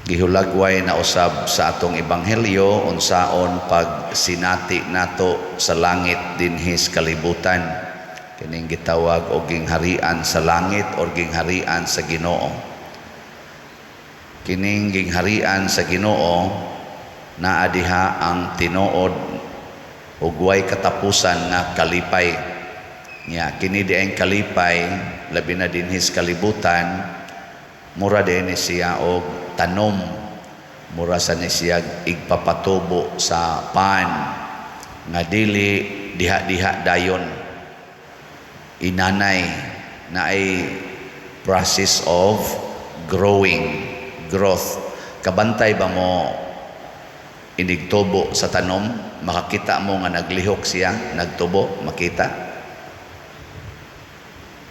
gihulagway na usab sa atong ebanghelyo unsaon pag sinati nato sa langit dinhis kalibutan, kining gitawag og gingharian sa langit or gingharian sa Ginoo. Kining gingharian sa Ginoo naa diha ang tinuod ug way katapusan nga kalipay. Nya kini diayng kalipay labi na dinhis kalibutan, mura din siya og tanom, mura sa ni siya igpapatubo sa pan nga dili diha-diha dayon, inanay na ay process of growth. Kabantay ba mo inigtubo sa tanom, makakita mo nga naglihok siya, nagtubo, makita.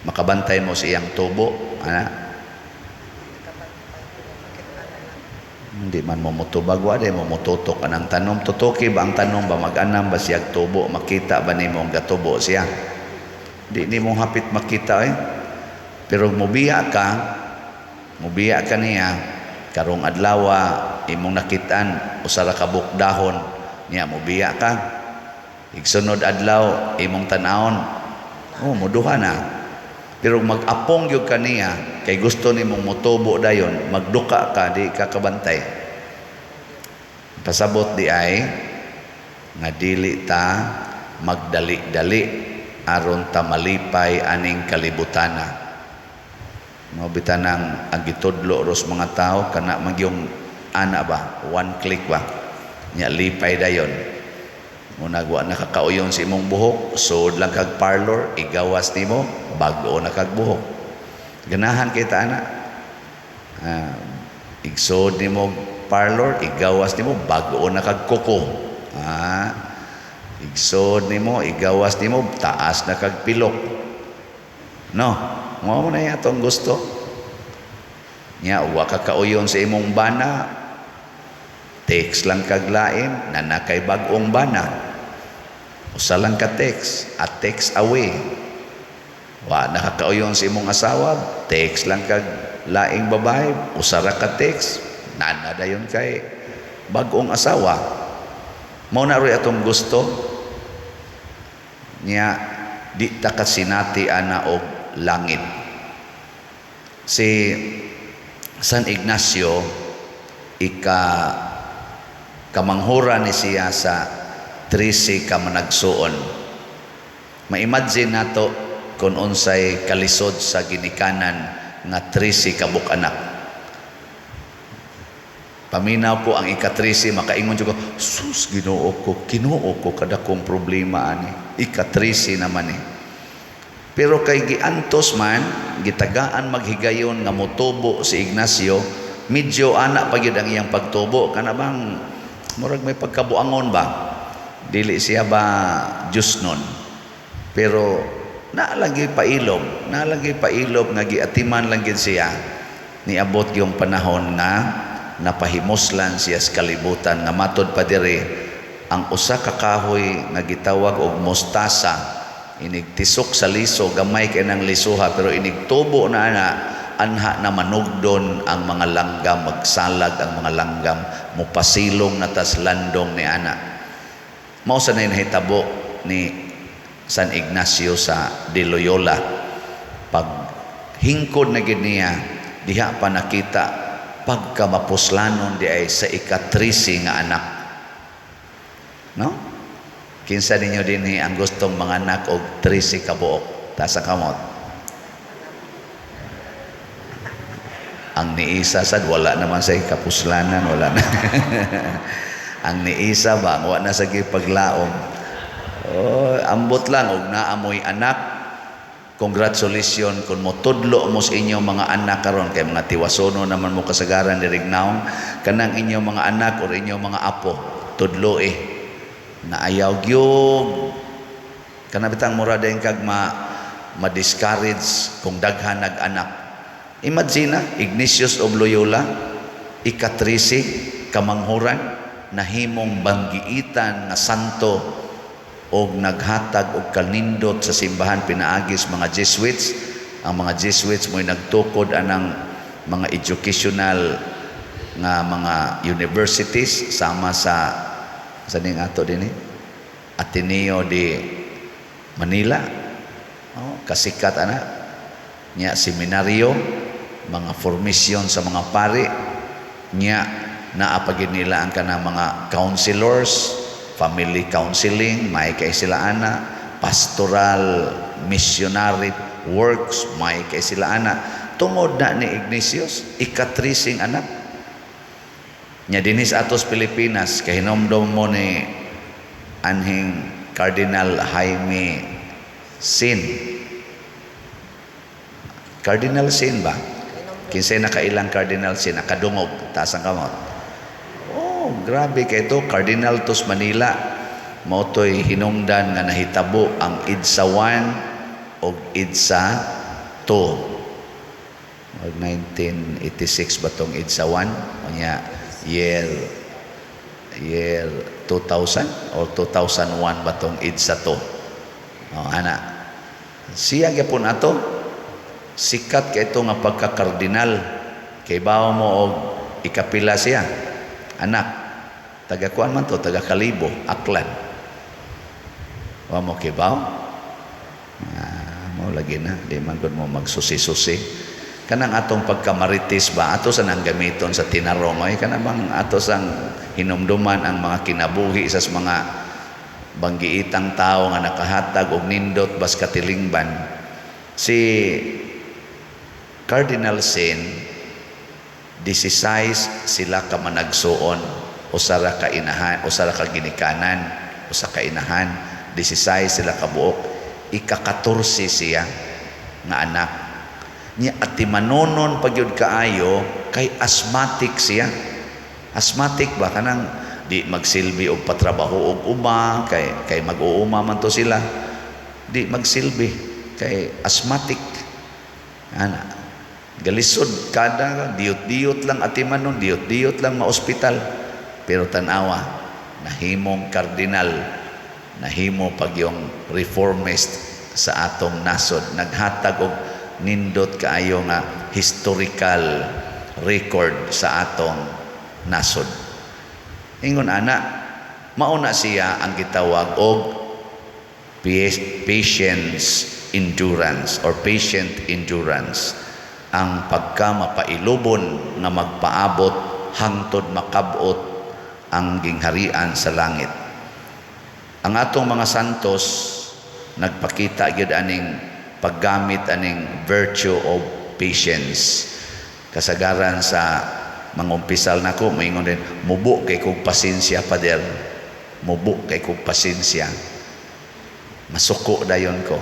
Makabantay mo siyang tubo, ana. Hindi man mo mutubag, wala mo mututok anang tanom. Tutuki ba ang tanom ba, mag-anam ba siyang tubo, makita ba ni mo gatubo siya? Di ni mo hapit makita Pero mubiya ka niya, karong adlawa imong nakitaan usara ka bukdahon niya, mubiya ka. Igsunod adlaw imong tan-awon, muduha na. Pero mag-apong yung kaniya, kay gusto ni mong mutubo dayon, magduka ka, di ka kabantay. Pasabot di ay, nga dili ta magdali-dali, aron ta malipay aning kalibutana. Mabitanang ang gitudlo ros mga tao, kana magyong ana ba, one click ba, nya lipay dayon. Munagwa nakakauyon si imong buhok, sud lang kag parlor, igawas nimo, bago na kag buhok. Ganahan kita ana. Igsod nimo parlor, igawas nimo, bago na kag kuko. Igsod nimo, igawas nimo, taas na kag pilok. No, mo na atong gusto. Nya wa ka kauyon sa imong bana, text lang kag lain, nanakay bag-ong bana. Usa lang ka text, at text away. Wa nakakauyon sa imong asawa, text lang kag laing babae, usara ka text, nana dayon kay bag-ong asawa. Mao na roy atong gusto. Nya di ta kasinati ana og langit. Si San Ignacio kamanghuran ni siya sa 13 ka managsuon. Ma-imagine nato kung unsay kalisod sa ginikanan nga 13 ka buk-anak. Paminaw ko ang ika-13, makaingon ko, sus, Ginoo ko kada kong problema ani. Ika-13 naman Pero kay giantos man, gitagaan maghigayon nga motubo si Ignacio, medyo ana pa gyud ang iyang pagtubo, kana bang murag may pagkabuangon ba? Dili siya ba Diyos nun? Pero naalagi pa ilog nga giatiman lang gid siya. Niabot yung panahon nga napahimoslan siya sa kalibutan, nga matod pa diri ang usa ka kahoy nga gitawag og mostasa, inigtisok sa liso, gamay kay nang lisuha, pero inigtubo na anha na manugdon ang mga langgam, magsalag ang mga langgam, mupasilong na tas landong ni ana. Mao sa nahitabo ni San Ignacio sa de Loyola. Pag hingkod na gid niya, diha pa nakita pagkamapuslanon di ay sa ika-13 nga anak. No? Kinsa ninyo dinhi ang gustong manganak og 13 ka buok? Tasa kamot. Ang ni Isa sad wala naman sa kapuslanan, wala na. Ang ni Isa ba wa na sa gipaglaom. Ambot lang og naamoy anak. Congratulations kung motudlo mo sa inyong mga anak karon, kay mga tiwasono naman mo kasagaran diri naong kanang inyong mga anak or inyong mga apo tudlo naayaw gyud kana bitang mura dayon kag ma-discourage kung daghan nag-anak. Imagine Ignatius of Loyola, ika-13 kamanghuran, nahimong banggiitan nga santo og naghatag og kalindot sa simbahan pinaagis mga Jesuits. Ang mga Jesuits mo'y nagtukod anang mga educational nga mga universities sama sa ning ato dinhi Ateneo de Manila. Kasikat ana nya seminaryo, mga formasyon sa mga pari nya naapagin nila ang kanang mga counselors, family counseling, may kay sila ana, pastoral missionary works, may kay sila ana. Tungod na ni Ignatius, ika-13 anak nya dinhi sa atos Pilipinas, kahinomdom mo ni anhing Cardinal Jaime Sin. Cardinal Sin ba? Kinsay nakailang Cardinal Sin, nakadungog, taas ang kamot. Oh, grabe kay ito, Cardinal tos Manila. Mautoy hinungdan nga nahitabo ang IDSA 1 o IDSA 2. 1986 ba itong IDSA 1? Kanya, year 2000 or 2001 ba itong IDSA 2? Ana, siya gyapon ato, sikat kay ito nga pagka-kardinal, kay bawa mo og ikapila siya, anak, taga-kuan man to, taga-Kalibo, Aklan. Wa mo kay bawa? Mo lagi na, di man gud mo magsusi-susi. Kanang atong pagkamaritis ba, ato sa nang gamiton sa tinarong, ay kanang ato sang hinumduman ang mga kinabuhi sa mga banggiitang tao nga nakahatag og nindot bas katilingban. Si Cardinal Sin, 16 sila ka managsuon, usara ka inahan, usara ka ginikanan, usa ka inahan, 16 sila ka buok, ika-14 siya nga anak. Niya atimanonon pagyud kaayo kay asthmatic siya. Asthmatic ba kanang di magsilbi og patrabaho og uma kay mag-uuma man to sila. Di magsilbi kay asthmatic. Ana galisod kada diyot-diyot lang atimanon, diyot-diyot lang ma-ospital. Pero tanawa nahimong kardinal, nahimo pagyong reformist sa atong nasod, naghatag og nindot kaayo nga historical record sa atong nasod. Ingon ana, mauna siya ang gitawag og patience endurance or patient endurance, ang pagka mapailubon nga magpaabot hangtod makabot ang gingharian sa langit. Ang atong mga santos nagpakita gyud aning paggamit aning virtue of patience. Kasagaran sa mangumpisal nako, maingon din, mubo kay kog pasensya pader. Mubo kay kog pasensya. Masuko dayon ko.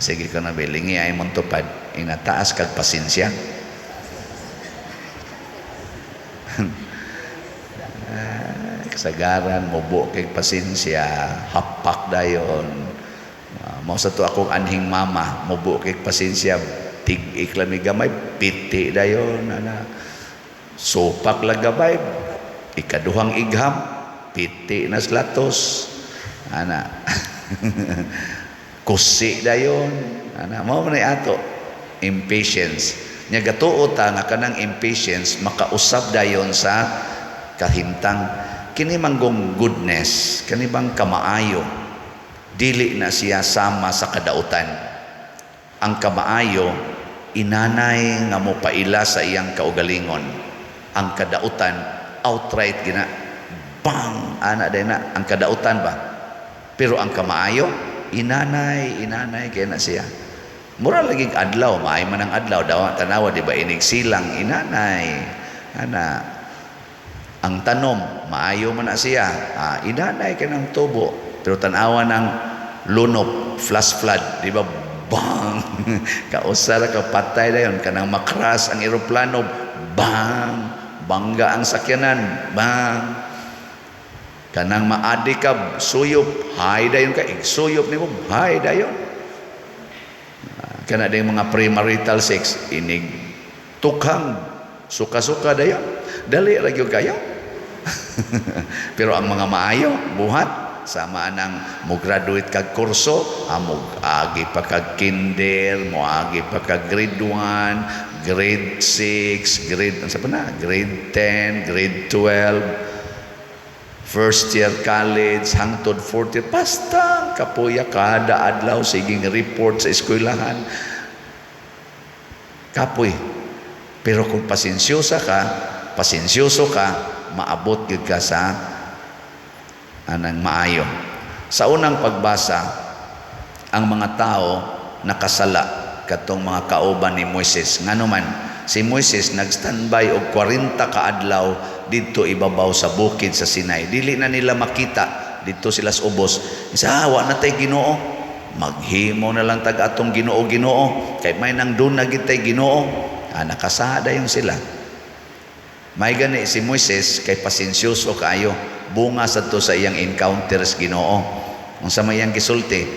Sige ko na bilingi ay mong tupad. Inataas kag pasensya. Kasagaran, mubo kay pasensya. Hapak dayon. Mao sa to akong anhing mama, mubo kay pasensya, tig-ik lami gamay, piti dayon ana. Sopak lang gamay, ikaduhang igham, piti na slatos. Ana. Kusi dayon. Ana, mao man ato impatience. Nya gatuo ta nga kanang impatience makausab dayon sa kahimtang kini manggong goodness, kani bang kamaayo. Dili na siya sama sa kadautan. Ang kamaayo, inanay nga mo paila sa iyang kaugalingon. Ang kadautan, outright gina, bang, ana din na, ang kadautan ba? Pero ang kamaayo, inanay kaya na siya. Mura laging adlaw, maay man ang adlaw, tanawa, di ba, inig silang, inanay, ana. Ang tanom, maayo man na siya, inanay ka ng tubo. Pero tanawa ng lunop, flash flood, di ba? Bang! Kausara ka patay na yun. Kanang makras ang eroplano, bang! Bangga ang sakyanan, bang! Kanang maadi ka, suyop, hay dayon ka, suyop ni mo, hay dayon. Kana dayon mga premarital sex, inig tukhang, suka-suka dayon. Dali lagi kayo. Pero ang mga maayo, buhat, sama nang mo graduate kag kurso, mo agi pa kag kinder, mo agi pa kag grade 1, grade 6, grade 10, grade 12, first year college, hangtod fourth year, basta kapuya kada adlaw siging report sa eskwelahan. Kapoy. Pero kung pasensyoso ka, maabot gid ka sa anang maayo. Sa unang pagbasa, ang mga tao nakasala katong mga kauban ni Moises. Nganuman, si Moises nag-standby og 40 ka adlaw dito ibabaw sa bukid sa Sinai. Dili na nila makita dito sila sa ubos. Wa na tay Ginoo. Maghimo na lang tag atong Ginoo. Kay may nang doon na gid tay Ginoo. Nakasada yung sila. May gani si Moises kay pasensyoso kaayo. Bunga sa to sa iyang encounters Ginoo. Ang sa mayang gisulti,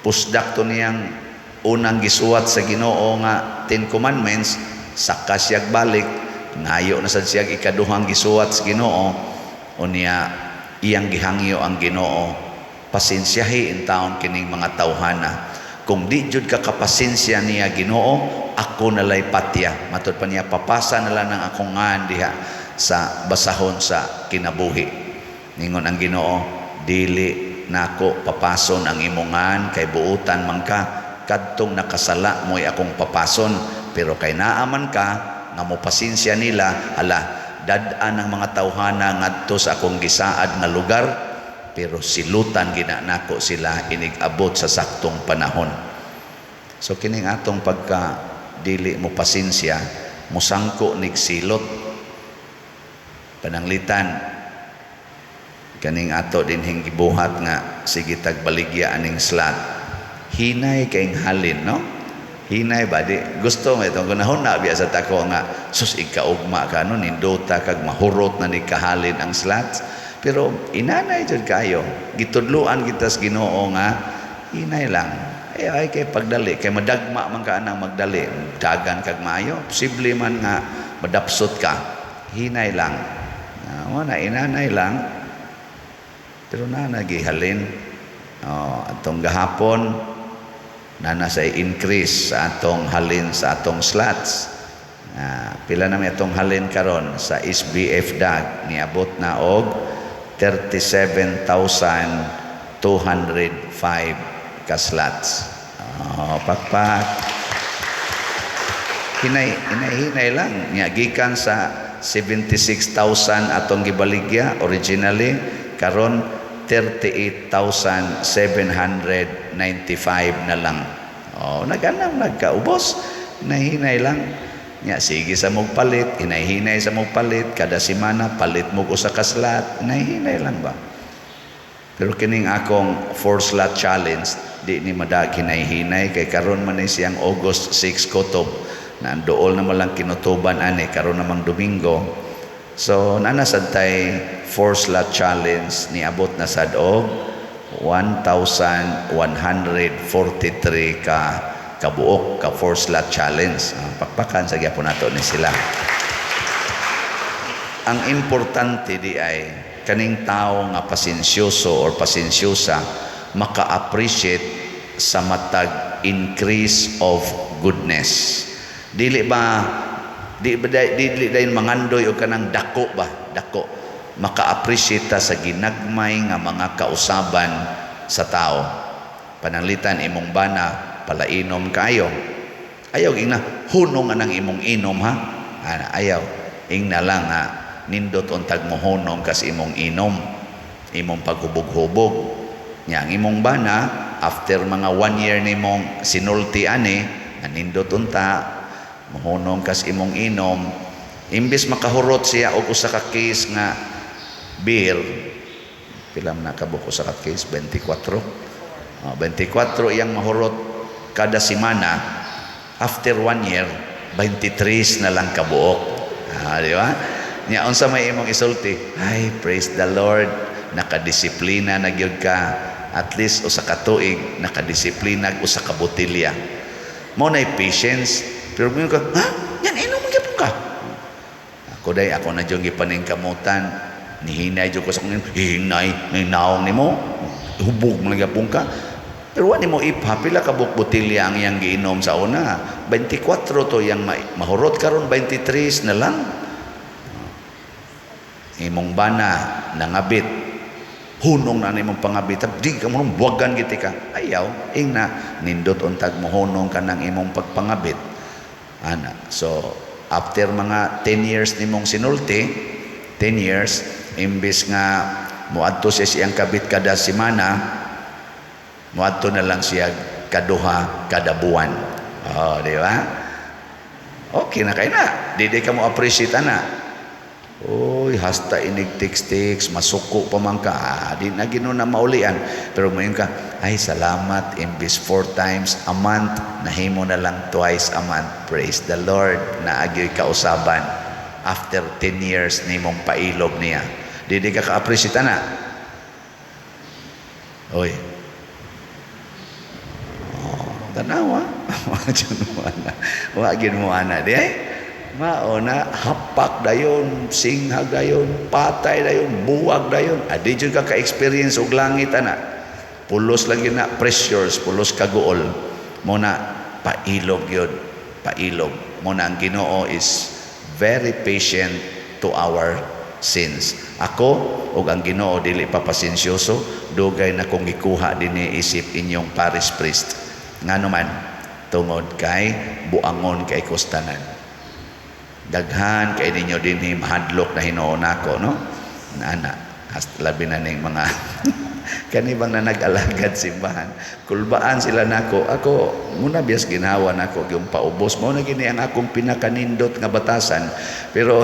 pusdak to niyang unang gisuwat sa Ginoo nga 10 commandments, saka siyag balik, ngayo na sad siyag ikaduhang gisuwat sa Ginoo, unya iyang gihangyo ang Ginoo, pasensyahi in taon kining mga tawhana. Kung di jud ka kapasensya niya Ginoo, ako nalay patya. Matod pa niya, papasa na lang ng akong ngan diha sa basahon sa kinabuhi. Ningon ang Ginoo, dili nako papason ang imongan kay buutan man ka, kadtong nakasala mo'y akong papason. Pero kay naaman ka nga mo pasensya nila, dadaan ang mga tawhana ngadto sa akong gisaad nga lugar, pero silutan gina nako sila inig-abot sa saktong panahon. So kining atong pagka dili mo pasensya, musangko nig silot. Pananglitan kaning ato din gibuhat nga sige tagbaligya aning slot. Hinay kayong halin, no? Hinay ba di gusto mo itong gunahon na biya sa tako nga sus ikaugma ka no, nindota kag mahurot na ni kahalin ang slots. Pero inanay jud kayo, gitudluan kita sa Ginoo nga hinay lang. Ay kay pagdali kay madagma man ka nang magdali, dagan kag maayo, posible man nga madapsot ka. Hinay lang. Na inanay lang. Pero nagihalin. Atong gahapon sa increase sa atong halin sa atong slots. Pila na may atong halin karon sa SBF DAG niabot na og 37,205 ka slots. Pakpak. Hinay lang. Gikan sa 76,000 atong gibaligya originally, karon 38,795 na lang. Nagkaubos. Hinay lang. Sige sa mong palit, hinay-hinay sa mong palit, kada semana palit mo usa ka slot, hinay lang ba? Pero kining akong 4 slot challenge, di ni madag hinay-hinay, kay karon man siyang August 6 kutob, na dool na malang kinutuban ani, karon namang Domingo. So nanasad tay 4 slot challenge, niabot na sad og 1,143 kabuok ka 4 slot challenge. Pakpakan sa gyapon nato ni sila. Ang importante di ay kaning tao nga pasensyoso or pasensyosa maka-appreciate sa matag increase of goodness. Dili dayon mangandoy o kanang dako. Maka-appreciate ta sa ginagmay nga mga kausaban sa tao. Pananglitan imong bana palainom kayo. Ayaw ingna hunong anang imong inom ha. Ayaw ingna lang ha nindot untag mo hunong kas imong inom, imong paghubog-hubog. Nya ang imong bana after mga 1 year nimong sinulti ani, nindot unta mohunong kas imong inom, imbis makahurot siya og usa ka case nga beer. Pila man nakabuko sa ka case 24. 24 iyang mahurot kada semana. After 1 year 23 na lang kabuok. Di ba? Nya unsa may imong isulti? Ay, praise the Lord, nakadisiplina na gyud ka. At least usa ka tuig nakadisiplina usa ka botelya. Mo nay patience. Pero mo ka, yan inom gyapon ka. Ako na jud gipaningkamutan. Nihinay jud ko sa kunin. Hinay, naong nimo. Hubog man gyapon ka. Pero wani mo ipha pila ka botilya ang yang giinom sa una. 24 to yang mahurot karon 23 na lang. Imong bana nangabit. Hunong na nimong pangabit. Di ka mo buwagan giti ka. Ayaw, ingna nindot untag mo hunong ka ng imong pagpangabit. Ana. So after mga 10 years nimong sinulti, 10 years imbis nga muadto siya siyang kabit kada semana, muadto na lang siya kaduha kada buwan. Oh, di ba? Okay na kay na. Di ka mo appreciate ana. Oy, hasta inig tiks-tiks, masuko pa man ka. Di na gino na maulian. Pero ngayon ka, ay salamat, imbis 4 times a month, nahimo na lang twice a month. Praise the Lord, na agyo'y kausaban. After 10 years, nimong pailog niya. Di ka ka-appreciate na. Oy. Oh, tanawa. Wagin mo ana. Di ay? Mauna hapak dayon, singhag dayon, patay dayon, buwag dayon. Adi jud ka ka-experience og langit ana. Pulos lang yun na pressures, pulos kaguol. Muna pailog yun, pailog. Muna ang Ginoo is very patient to our sins. Ako ug ang Ginoo dili pa pasensyoso, dugay na kong gikuha dinhi isip inyong parish priest. Ngano man tungod kay buangon kay kustanan. Daghan kay ninyo dinhi mahadlok na hinuon nako, no? Ana, labi na ning mga kanibang na nag-alagad simbahan. Kulbaan sila nako. Ako muna bias ginawa nako yung paubos mo na gini ang akong pinakanindot nga batasan. Pero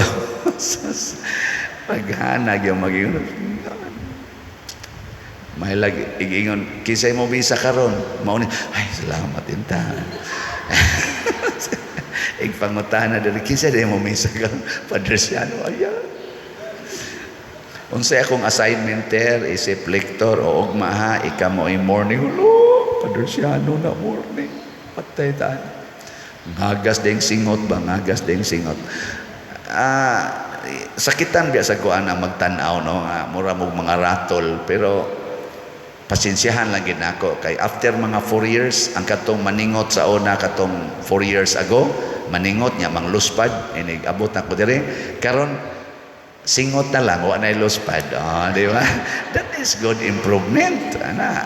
paghanag yung maging mahilag igingon kisay mo bisa karon. Mao ni ay salamat inta. Igpangutahan na dali kinsa di mo misa karon Padre Siano ayan. Unsay akong assignment isip lektor o ugma ha ika mo ay morning hulo Padre Siano na morning patay taan ngagas ding singot ba ngagas ding singot sakitan biya sa kuan na magtan-aw no mura mo mga ratol pero pasensyahan lang gid nako kay after mga 4 years ang katong maningot sa una katong 4 years ago maningot niya mang luspad inig abot na ko dire karon singot na lang wa na luspad di ba that is good improvement ana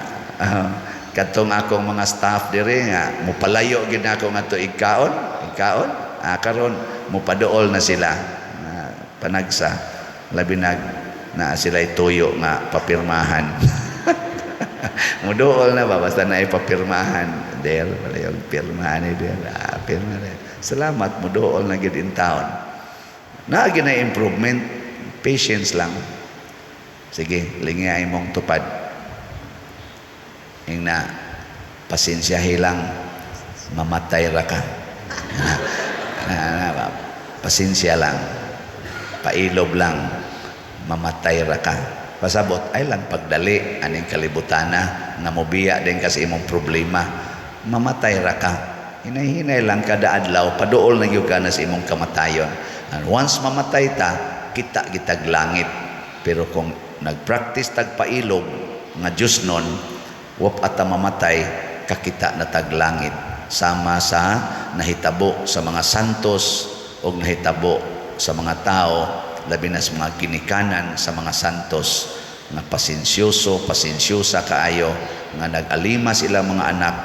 katong akong mga staff dire nga mupalayo gid nako ngadto ikaon karon mupaduol na sila panagsa labi na sila tuyo nga papirmahan muduol na ba basta na ipapirmahan der wala yung pirmahan ni der pirmahan salamat muduol na gid in town na gina improvement patience lang sige lingay mong tupad ing na pasensyahi lang mamatay ra ka pasensya lang pailob lang mamatay ra ka pasabot ay lang pagdali aning kalibutana nga mobiya din kasi imong problema mamatay ra ka hinay-hinay lang kada adlaw paduol na gyud ka na sa imong kamatayon and once mamatay ta kita gitag langit pero kung nagpractice tag pailog nga Dios nun wap ata mamatay kakita na tag langit sama sa nahitabo sa mga santos o nahitabo sa mga tao labi na sa mga ginikanan sa mga santos nga pasensyosa kaayo nga nag-alima sila mga anak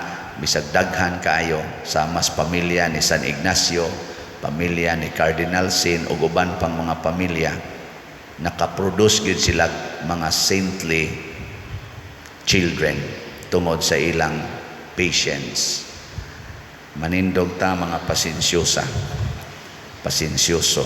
bisag daghan kaayo sa mas pamilya ni San Ignacio, pamilya ni Cardinal Sin ug uban pang mga pamilya nakaproduce gyud sila mga saintly children tungod sa ilang patience. Manindog ta mga pasensyoso